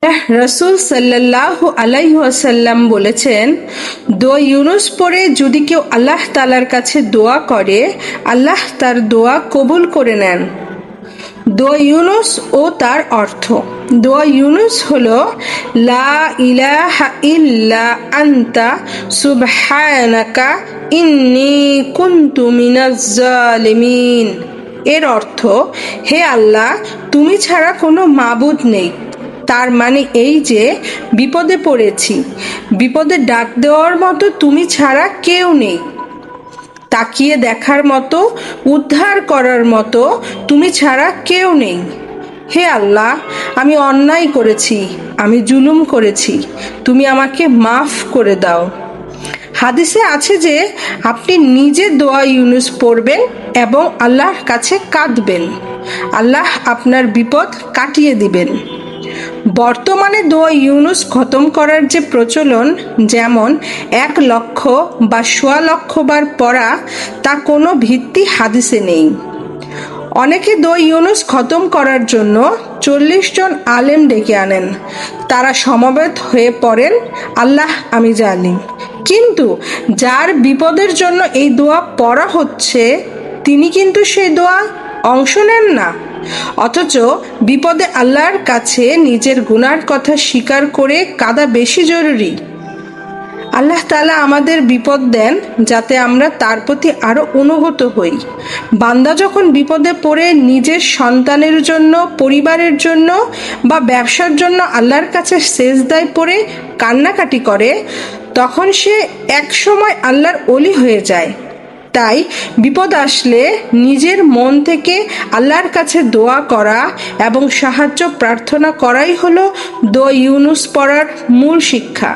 রাসূল সাল্লাল্লাহু আলাইহি ওয়াসাল্লাম বলেছেন, দোয়া ইউনুস পড়ে যদি কেউ আল্লাহ তাআলার কাছে দোয়া করে, আল্লাহ তার দোয়া কবুল করে নেন। দোয়া ইউনুস ও তার অর্থ। দোয়া ইউনুস হলো লা ইলাহা ইল্লা আনতা সুবহানাকা ইন্নী কুনতু মিনাজ জালিমিন। এর অর্থ, হে আল্লাহ, তুমি ছাড়া কোনো মাবুদ নেই। তার মানে এই যে বিপদে পড়েছি, বিপদে ডাক দেওয়ার মতো তুমি ছাড়া কেউ নেই, তাকিয়ে দেখার মতো, উদ্ধার করার মতো তুমি ছাড়া কেউ নেই। হে আল্লাহ, আমি অন্যায় করেছি, আমি জুলুম করেছি, তুমি আমাকে মাফ করে দাও। হাদিসে আছে যে আপনি নিজে দোয়া ইউনুস পড়বেন এবং আল্লাহর কাছে কাঁদবেন, আল্লাহ আপনার বিপদ কাটিয়ে দিবেন। বর্তমানে দোয়া ইউনুস খতম করার যে প্রচলন, যেমন 1,00,000 বা 1,00,000 বার পড়া, তা কোনো ভিত্তি হাদিসে নেই। অনেকে দোয়া ইউনুস খতম করার জন্য 40 জন আলেম ডেকে আনেন, তারা সমবেত হয়ে পড়েন, আল্লাহ আমি জালিম। কিন্তু যার বিপদের জন্য এই দোয়া পড়া হচ্ছে, তিনি কিন্তু সেই দোয়া অংশ নেন না। অথচ বিপদে আল্লাহর কাছে নিজের গুনার কথা স্বীকার করে কাঁদা বেশি জরুরি। আল্লাহ তাআলা আমাদের বিপদ দেন যাতে আমরা তার প্রতি আরো অনুগত হই। বান্দা যখন বিপদে পড়ে নিজের সন্তানের জন্য, পরিবারের জন্য বা ব্যবসার জন্য আল্লাহর কাছে সেজদায় পড়ে কান্নাকাটি করে, তখন সে একসময় আল্লাহর ওলি হয়ে যায়। তাই বিপদ আসলে নিজের মন থেকে আল্লাহর কাছে দোয়া করা এবং সাহায্য প্রার্থনা করাই হলো দোয়া ইউনুস পড়ার মূল শিক্ষা।